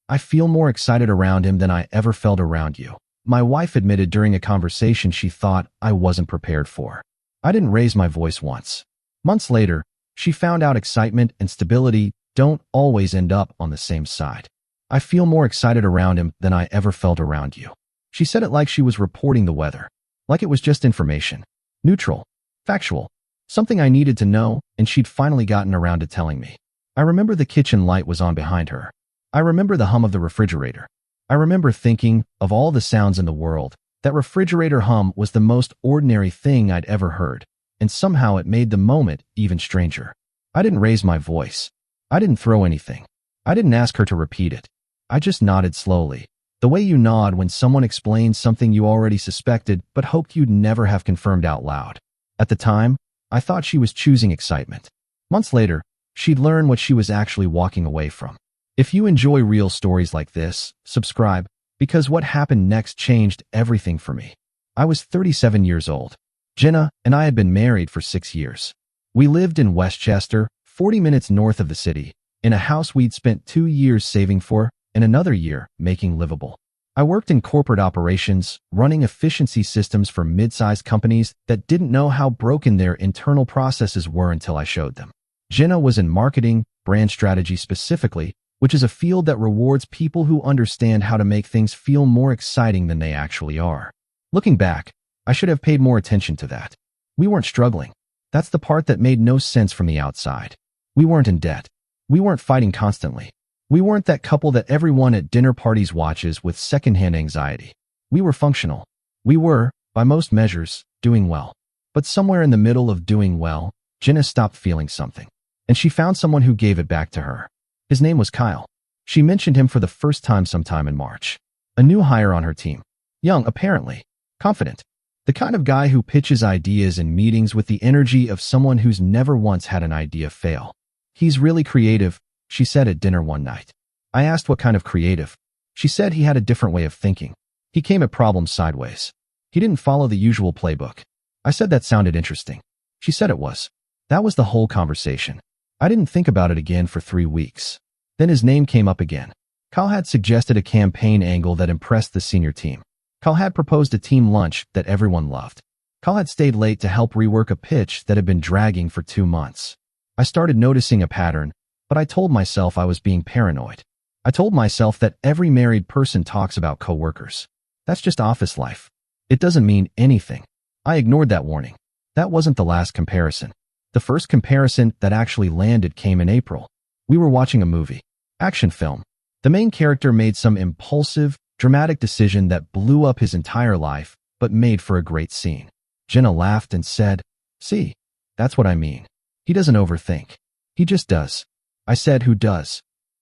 I feel more excited around him than I ever felt around you. My wife admitted during a conversation she thought I wasn't prepared for. I didn't raise my voice once. Months later, she found out excitement and stability don't always end up on the same side. I feel more excited around him than I ever felt around you. She said it like she was reporting the weather. Like it was just information. Neutral. Factual. Something I needed to know, and she'd finally gotten around to telling me. I remember the kitchen light was on behind her. I remember the hum of the refrigerator. I remember thinking, of all the sounds in the world, that refrigerator hum was the most ordinary thing I'd ever heard, and somehow it made the moment even stranger. I didn't raise my voice. I didn't throw anything. I didn't ask her to repeat it. I just nodded slowly, the way you nod when someone explains something you already suspected but hoped you'd never have confirmed out loud. At the time, I thought she was choosing excitement. Months later, she'd learn what she was actually walking away from. If you enjoy real stories like this, subscribe, because what happened next changed everything for me. I was 37 years old. Jenna and I had been married for 6 years. We lived in Westchester, 40 minutes north of the city, in a house we'd spent 2 years saving for and another year making livable. I worked in corporate operations, running efficiency systems for mid-sized companies that didn't know how broken their internal processes were until I showed them. Jenna was in marketing, brand strategy specifically, which is a field that rewards people who understand how to make things feel more exciting than they actually are. Looking back, I should have paid more attention to that. We weren't struggling. That's the part that made no sense from the outside. We weren't in debt. We weren't fighting constantly. We weren't that couple that everyone at dinner parties watches with secondhand anxiety. We were functional. We were, by most measures, doing well. But somewhere in the middle of doing well, Jenna stopped feeling something. And she found someone who gave it back to her. His name was Kyle. She mentioned him for the first time sometime in March. A new hire on her team. Young, apparently. Confident. The kind of guy who pitches ideas in meetings with the energy of someone who's never once had an idea fail. He's really creative, she said at dinner one night. I asked what kind of creative. She said he had a different way of thinking. He came at problems sideways. He didn't follow the usual playbook. I said that sounded interesting. She said it was. That was the whole conversation. I didn't think about it again for 3 weeks. Then his name came up again. Kyle had suggested a campaign angle that impressed the senior team. Kyle had proposed a team lunch that everyone loved. Kyle had stayed late to help rework a pitch that had been dragging for 2 months. I started noticing a pattern, but I told myself I was being paranoid. I told myself that every married person talks about coworkers. That's just office life. It doesn't mean anything. I ignored that warning. That wasn't the last comparison. The first comparison that actually landed came in April. We were watching a movie. Action film. The main character made some impulsive, dramatic decision that blew up his entire life, but made for a great scene. Jenna laughed and said, "See, that's what I mean. He doesn't overthink. He just does." I said, "Who does?"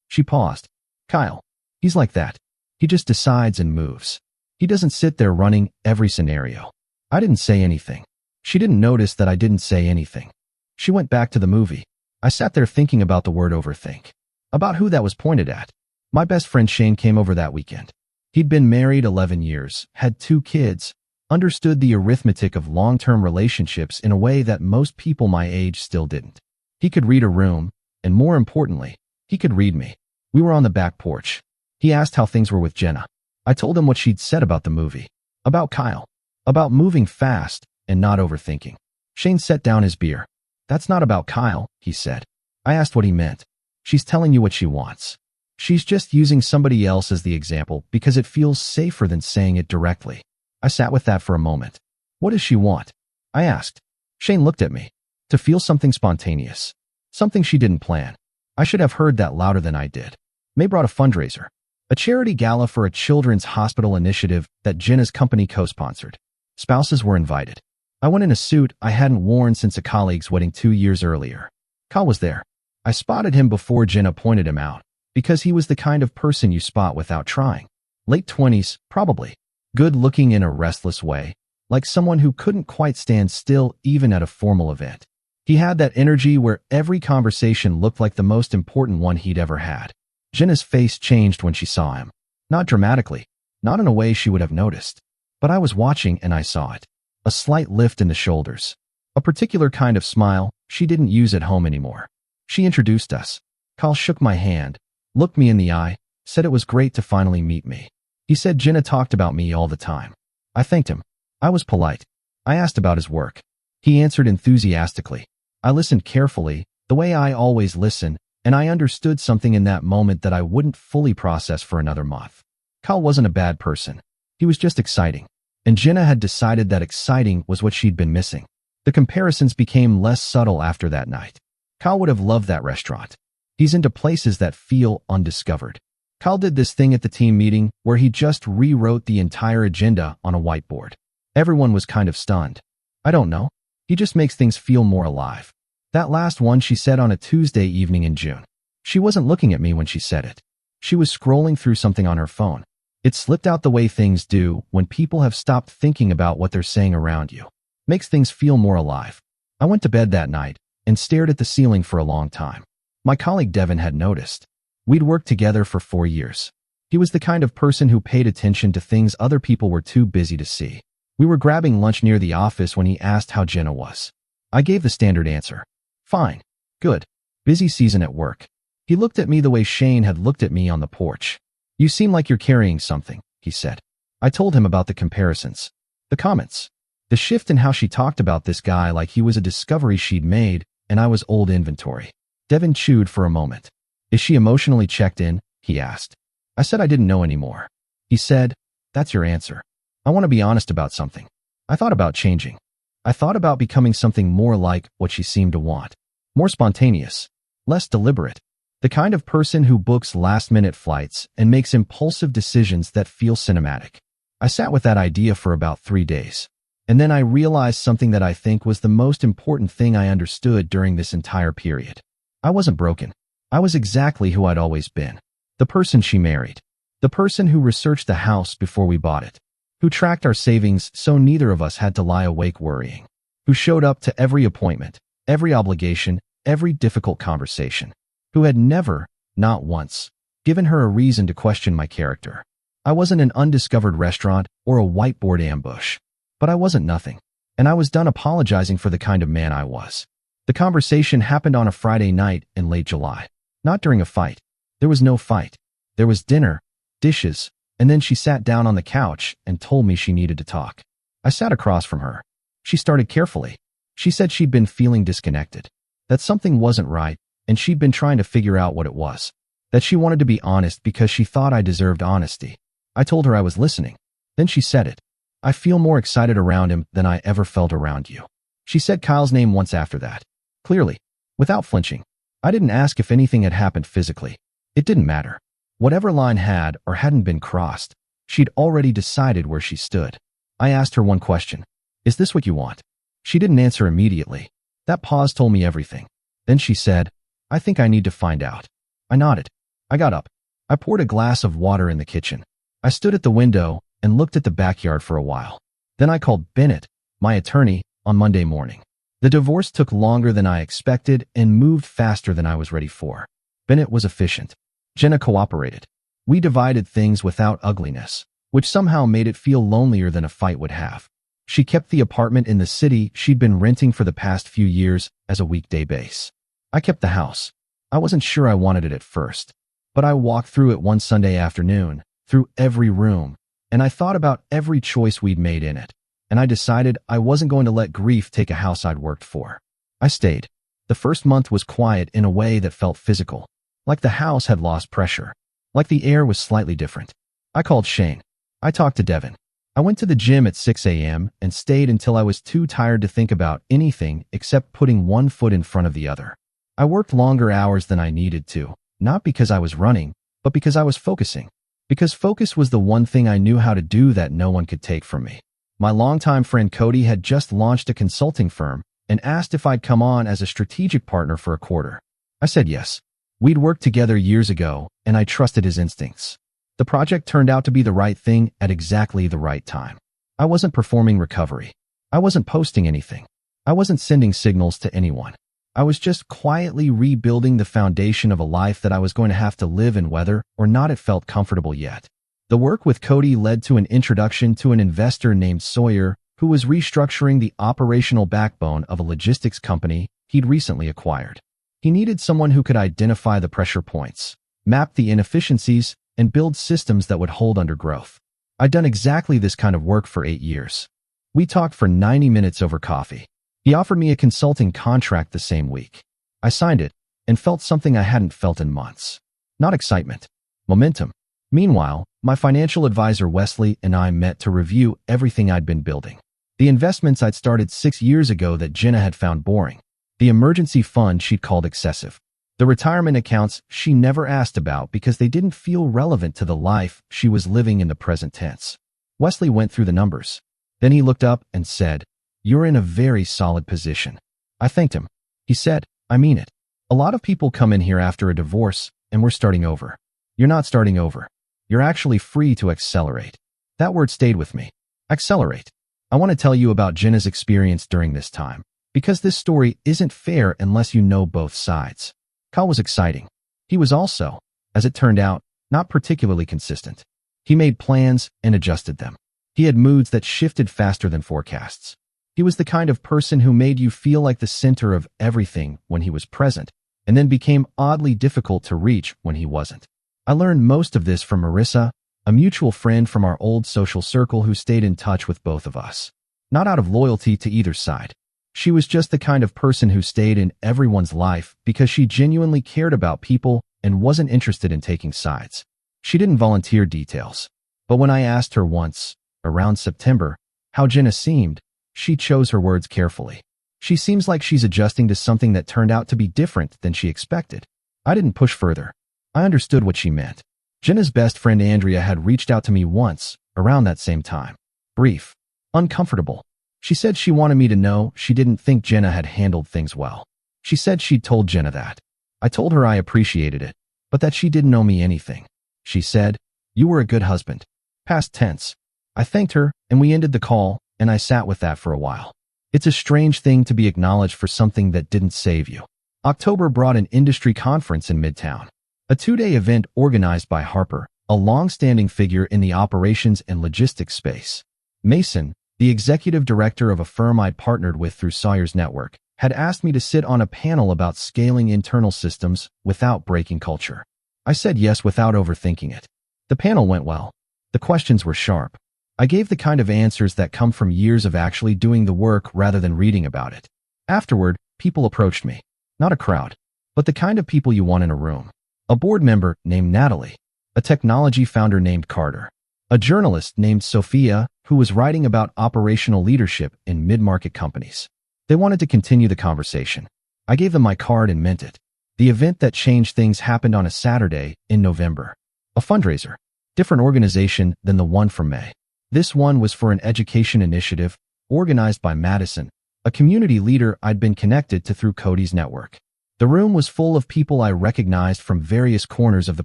She paused. "Kyle. He's like that. He just decides and moves. He doesn't sit there running every scenario." I didn't say anything. She didn't notice that I didn't say anything. She went back to the movie. I sat there thinking about the word overthink. About who that was pointed at. My best friend Shane came over that weekend. He'd been married 11 years, had 2 kids, understood the arithmetic of long-term relationships in a way that most people my age still didn't. He could read a room, and more importantly, he could read me. We were on the back porch. He asked how things were with Jenna. I told him what she'd said about the movie. About Kyle. About moving fast and not overthinking. Shane set down his beer. "That's not about Kyle," he said. I asked what he meant. "She's telling you what she wants. She's just using somebody else as the example because it feels safer than saying it directly." I sat with that for a moment. "What does she want?" I asked. Shane looked at me. To feel something spontaneous. Something she didn't plan. I should have heard that louder than I did. May brought a fundraiser. A charity gala for a children's hospital initiative that Jenna's company co-sponsored. Spouses were invited. I went in a suit I hadn't worn since a colleague's wedding 2 years earlier. Kyle was there. I spotted him before Jenna pointed him out, because he was the kind of person you spot without trying. Late 20s, probably. Good-looking in a restless way, like someone who couldn't quite stand still even at a formal event. He had that energy where every conversation looked like the most important one he'd ever had. Jenna's face changed when she saw him. Not dramatically, not in a way she would have noticed. But I was watching and I saw it. A slight lift in the shoulders. A particular kind of smile she didn't use at home anymore. She introduced us. Kyle shook my hand, looked me in the eye, Said it was great to finally meet me. He said Jenna talked about me all the time. I thanked him. I was polite. I asked about his work. He answered enthusiastically. I listened carefully, the way I always listen, and I understood something in that moment that I wouldn't fully process for another month. Kyle wasn't a bad person. He was just exciting. And Jenna had decided that exciting was what she'd been missing. The comparisons became less subtle after that night. Kyle would have loved that restaurant. He's into places that feel undiscovered. Kyle did this thing at the team meeting where he just rewrote the entire agenda on a whiteboard. Everyone was kind of stunned. I don't know. He just makes things feel more alive. That last one she said on a Tuesday evening in June. She wasn't looking at me when she said it. She was scrolling through something on her phone. It slipped out the way things do when people have stopped thinking about what they're saying around you. Makes things feel more alive. I went to bed that night and stared at the ceiling for a long time. My colleague Devin had noticed. We'd worked together for 4 years. He was the kind of person who paid attention to things other people were too busy to see. We were grabbing lunch near the office when he asked how Jenna was. I gave the standard answer. Fine. Good. Busy season at work. He looked at me the way Shane had looked at me on the porch. You seem like you're carrying something, he said. I told him about the comparisons. The comments. The shift in how she talked about this guy like he was a discovery she'd made and I was old inventory. Devin chewed for a moment. Is she emotionally checked in? He asked. I said I didn't know anymore. He said, that's your answer. I want to be honest about something. I thought about changing. I thought about becoming something more like what she seemed to want. More spontaneous. Less deliberate. The kind of person who books last-minute flights and makes impulsive decisions that feel cinematic. I sat with that idea for about 3 days. And then I realized something that I think was the most important thing I understood during this entire period. I wasn't broken. I was exactly who I'd always been. The person she married. The person who researched the house before we bought it. Who tracked our savings so neither of us had to lie awake worrying. Who showed up to every appointment, every obligation, every difficult conversation. Who had never, not once, given her a reason to question my character. I wasn't an undiscovered restaurant or a whiteboard ambush. But I wasn't nothing. And I was done apologizing for the kind of man I was. The conversation happened on a Friday night in late July. Not during a fight. There was no fight. There was dinner, dishes, and then she sat down on the couch and told me she needed to talk. I sat across from her. She started carefully. She said she'd been feeling disconnected. That something wasn't right, and she'd been trying to figure out what it was. That she wanted to be honest because she thought I deserved honesty. I told her I was listening. Then she said it. I feel more excited around him than I ever felt around you. She said Kyle's name once after that. Clearly. Without flinching. I didn't ask if anything had happened physically. It didn't matter. Whatever line had or hadn't been crossed, she'd already decided where she stood. I asked her one question. Is this what you want? She didn't answer immediately. That pause told me everything. Then she said, I think I need to find out. I nodded. I got up. I poured a glass of water in the kitchen. I stood at the window and looked at the backyard for a while. Then I called Bennett, my attorney, on Monday morning. The divorce took longer than I expected and moved faster than I was ready for. Bennett was efficient. Jenna cooperated. We divided things without ugliness, which somehow made it feel lonelier than a fight would have. She kept the apartment in the city she'd been renting for the past few years as a weekday base. I kept the house. I wasn't sure I wanted it at first, but I walked through it one Sunday afternoon, through every room, and I thought about every choice we'd made in it. And I decided I wasn't going to let grief take a house I'd worked for. I stayed. The first month was quiet in a way that felt physical. Like the house had lost pressure. Like the air was slightly different. I called Shane. I talked to Devin. I went to the gym at 6 a.m. and stayed until I was too tired to think about anything except putting one foot in front of the other. I worked longer hours than I needed to, not because I was running, but because I was focusing. Because focus was the one thing I knew how to do that no one could take from me. My longtime friend Cody had just launched a consulting firm and asked if I'd come on as a strategic partner for a quarter. I said yes. We'd worked together years ago, and I trusted his instincts. The project turned out to be the right thing at exactly the right time. I wasn't performing recovery. I wasn't posting anything. I wasn't sending signals to anyone. I was just quietly rebuilding the foundation of a life that I was going to have to live in whether or not it felt comfortable yet. The work with Cody led to an introduction to an investor named Sawyer, who was restructuring the operational backbone of a logistics company he'd recently acquired. He needed someone who could identify the pressure points, map the inefficiencies, and build systems that would hold under growth. I'd done exactly this kind of work for 8 years. We talked for 90 minutes over coffee. He offered me a consulting contract the same week. I signed it and felt something I hadn't felt in months. Not excitement, momentum. Meanwhile, my financial advisor Wesley and I met to review everything I'd been building. The investments I'd started 6 years ago that Jenna had found boring. The emergency fund she'd called excessive. The retirement accounts she never asked about because they didn't feel relevant to the life she was living in the present tense. Wesley went through the numbers. Then he looked up and said, "You're in a very solid position." I thanked him. He said, "I mean it. A lot of people come in here after a divorce and we're starting over. You're not starting over. You're actually free to accelerate." That word stayed with me. Accelerate. I want to tell you about Jenna's experience during this time, because this story isn't fair unless you know both sides. Qley was exciting. He was also, as it turned out, not particularly consistent. He made plans and adjusted them. He had moods that shifted faster than forecasts. He was the kind of person who made you feel like the center of everything when he was present, and then became oddly difficult to reach when he wasn't. I learned most of this from Marissa, a mutual friend from our old social circle who stayed in touch with both of us. Not out of loyalty to either side. She was just the kind of person who stayed in everyone's life because she genuinely cared about people and wasn't interested in taking sides. She didn't volunteer details. But when I asked her once, around September, how Jenna seemed, she chose her words carefully. "She seems like she's adjusting to something that turned out to be different than she expected." I didn't push further. I understood what she meant. Jenna's best friend Andrea had reached out to me once, around that same time. Brief. Uncomfortable. She said she wanted me to know she didn't think Jenna had handled things well. She said she'd told Jenna that. I told her I appreciated it, but that she didn't owe me anything. She said, "You were a good husband." Past tense. I thanked her, and we ended the call, and I sat with that for a while. It's a strange thing to be acknowledged for something that didn't save you. October brought an industry conference in Midtown. A 2-day event organized by Harper, a long-standing figure in the operations and logistics space. Mason, the executive director of a firm I'd partnered with through Sawyer's Network, had asked me to sit on a panel about scaling internal systems without breaking culture. I said yes without overthinking it. The panel went well. The questions were sharp. I gave the kind of answers that come from years of actually doing the work rather than reading about it. Afterward, people approached me. Not a crowd, but the kind of people you want in a room. A board member named Natalie. A technology founder named Carter. A journalist named Sophia who was writing about operational leadership in mid-market companies. They wanted to continue the conversation. I gave them my card and meant it. The event that changed things happened on a Saturday in November. A fundraiser. Different organization than the one from May. This one was for an education initiative organized by Madison, a community leader I'd been connected to through Cody's network. The room was full of people I recognized from various corners of the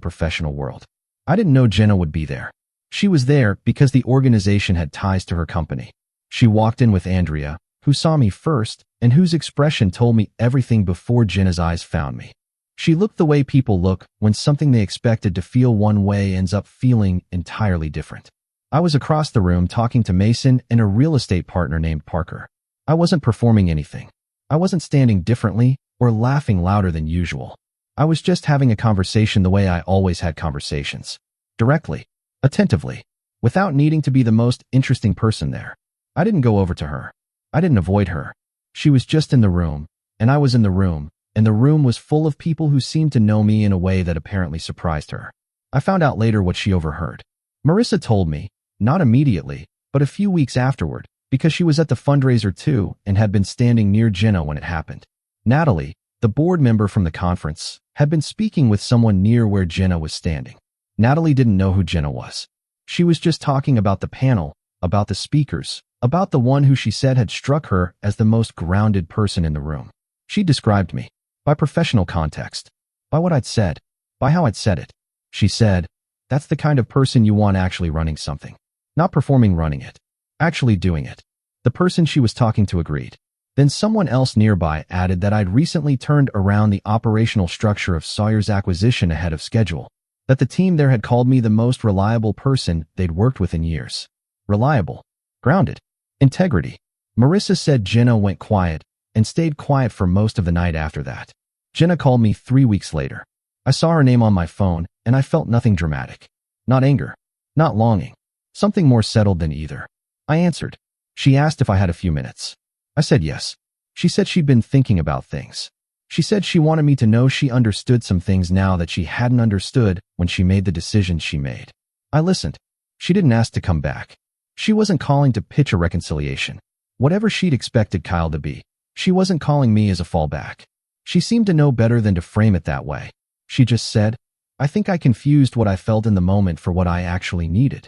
professional world. I didn't know Jenna would be there. She was there because the organization had ties to her company. She walked in with Andrea, who saw me first and whose expression told me everything before Jenna's eyes found me. She looked the way people look when something they expected to feel one way ends up feeling entirely different. I was across the room talking to Mason and a real estate partner named Parker. I wasn't performing anything. I wasn't standing differently or laughing louder than usual. I was just having a conversation the way I always had conversations. Directly. Attentively. Without needing to be the most interesting person there. I didn't go over to her. I didn't avoid her. She was just in the room, and I was in the room, and the room was full of people who seemed to know me in a way that apparently surprised her. I found out later what she overheard. Marissa told me, not immediately, but a few weeks afterward, because she was at the fundraiser too and had been standing near Jenna when it happened. Natalie, the board member from the conference, had been speaking with someone near where Jenna was standing. Natalie didn't know who Jenna was. She was just talking about the panel, about the speakers, about the one who she said had struck her as the most grounded person in the room. She described me. By professional context. By what I'd said. By how I'd said it. She said, "That's the kind of person you want actually running something. Not performing running it. Actually doing it." The person she was talking to agreed. Then someone else nearby added that I'd recently turned around the operational structure of Sawyer's acquisition ahead of schedule. That the team there had called me the most reliable person they'd worked with in years. Reliable. Grounded. Integrity. Marissa said Jenna went quiet and stayed quiet for most of the night after that. Jenna called me 3 weeks later. I saw her name on my phone, and I felt nothing dramatic. Not anger. Not longing. Something more settled than either. I answered. She asked if I had a few minutes. I said yes. She said she'd been thinking about things. She said she wanted me to know she understood some things now that she hadn't understood when she made the decisions she made. I listened. She didn't ask to come back. She wasn't calling to pitch a reconciliation. Whatever she'd expected Kyle to be, she wasn't calling me as a fallback. She seemed to know better than to frame it that way. She just said, I think I confused what I felt in the moment for what I actually needed.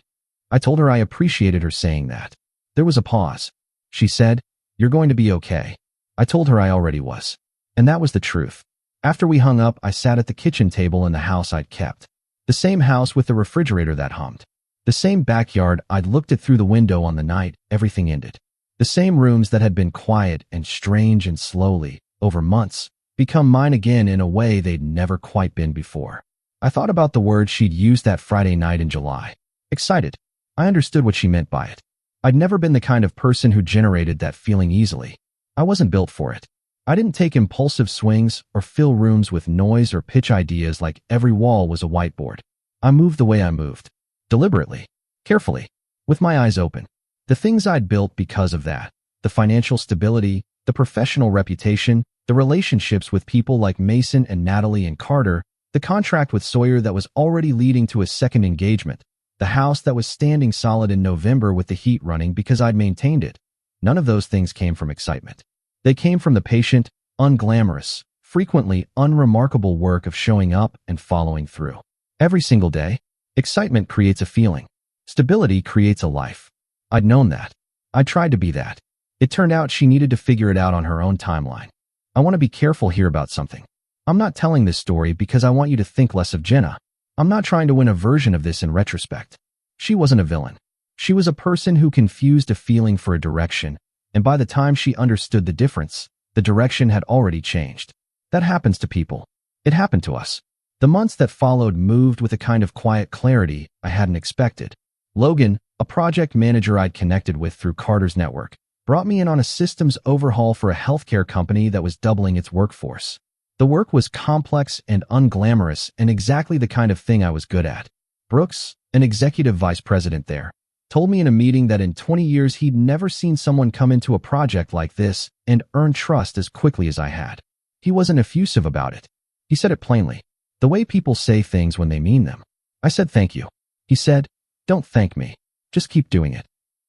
I told her I appreciated her saying that. There was a pause. She said, You're going to be okay. I told her I already was. And that was the truth. After we hung up, I sat at the kitchen table in the house I'd kept. The same house with the refrigerator that hummed. The same backyard I'd looked at through the window on the night everything ended. The same rooms that had been quiet and strange and slowly, over months, become mine again in a way they'd never quite been before. I thought about the word she'd used that Friday night in July. Excited. I understood what she meant by it. I'd never been the kind of person who generated that feeling easily. I wasn't built for it. I didn't take impulsive swings or fill rooms with noise or pitch ideas like every wall was a whiteboard. I moved the way I moved. Deliberately. Carefully. With my eyes open. The things I'd built because of that. The financial stability, the professional reputation, the relationships with people like Mason and Natalie and Carter, the contract with Sawyer that was already leading to a second engagement, the house that was standing solid in November with the heat running because I'd maintained it. None of those things came from excitement. They came from the patient, unglamorous, frequently unremarkable work of showing up and following through. Every single day, excitement creates a feeling. Stability creates a life. I'd known that. I tried to be that. It turned out she needed to figure it out on her own timeline. I want to be careful here about something. I'm not telling this story because I want you to think less of Jenna. I'm not trying to win a version of this in retrospect. She wasn't a villain. She was a person who confused a feeling for a direction, and by the time she understood the difference, the direction had already changed. That happens to people. It happened to us. The months that followed moved with a kind of quiet clarity I hadn't expected. Logan, a project manager I'd connected with through Carter's network, brought me in on a systems overhaul for a healthcare company that was doubling its workforce. The work was complex and unglamorous and exactly the kind of thing I was good at. Brooks, an executive vice president there, told me in a meeting that in 20 years he'd never seen someone come into a project like this and earn trust as quickly as I had. He wasn't effusive about it. He said it plainly. The way people say things when they mean them. I said thank you. He said, Don't thank me. Just keep doing it.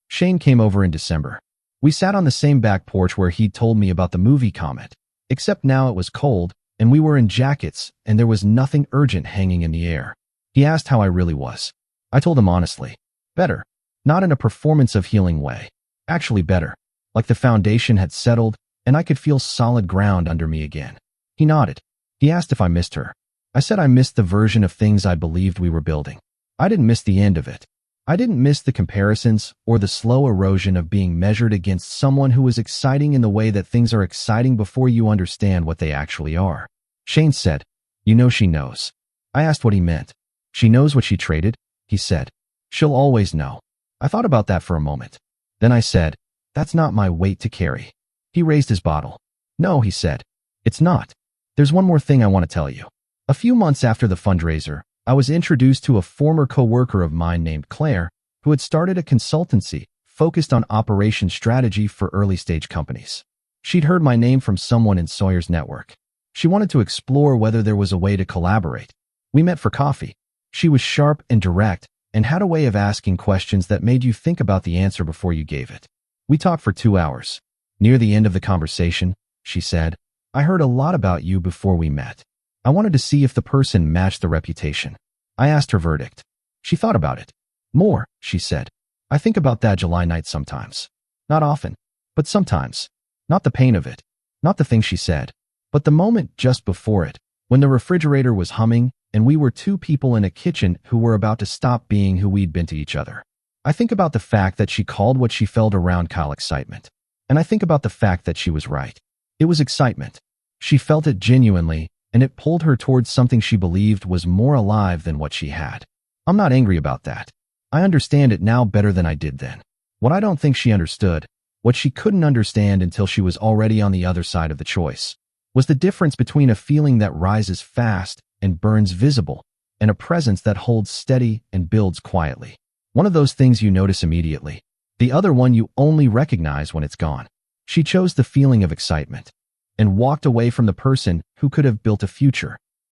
Shane came over in December. We sat on the same back porch where he'd told me about the movie comment, except now it was cold, and we were in jackets, and there was nothing urgent hanging in the air. He asked how I really was. I told him honestly. Better. Not in a performance of healing way. Actually better. Like the foundation had settled, and I could feel solid ground under me again. He nodded. He asked if I missed her. I said I missed the version of things I believed we were building. I didn't miss the end of it. I didn't miss the comparisons or the slow erosion of being measured against someone who was exciting in the way that things are exciting before you understand what they actually are. Shane said, You know she knows. I asked what he meant. She knows what she traded, he said. She'll always know. I thought about that for a moment. Then I said, That's not my weight to carry. He raised his bottle. No, he said. It's not. There's one more thing I want to tell you. A few months after the fundraiser, I was introduced to a former coworker of mine named Claire, who had started a consultancy focused on operations strategy for early-stage companies. She'd heard my name from someone in Sawyer's network. She wanted to explore whether there was a way to collaborate. We met for coffee. She was sharp and direct and had a way of asking questions that made you think about the answer before you gave it. We talked for 2 hours. Near the end of the conversation, she said, I heard a lot about you before we met. I wanted to see if the person matched the reputation. I asked her verdict. She thought about it. More, she said. I think about that July night sometimes. Not often, but sometimes. Not the pain of it. Not the thing she said. But the moment just before it, when the refrigerator was humming and we were two people in a kitchen who were about to stop being who we'd been to each other. I think about the fact that she called what she felt around Kyle excitement. And I think about the fact that she was right. It was excitement. She felt it genuinely, and it pulled her towards something she believed was more alive than what she had. I'm not angry about that. I understand it now better than I did then. What I don't think she understood, what she couldn't understand until she was already on the other side of the choice, was the difference between a feeling that rises fast and burns visible and a presence that holds steady and builds quietly. One of those things you notice immediately. The other one you only recognize when it's gone. She chose the feeling of excitement and walked away from the person who could have built a future.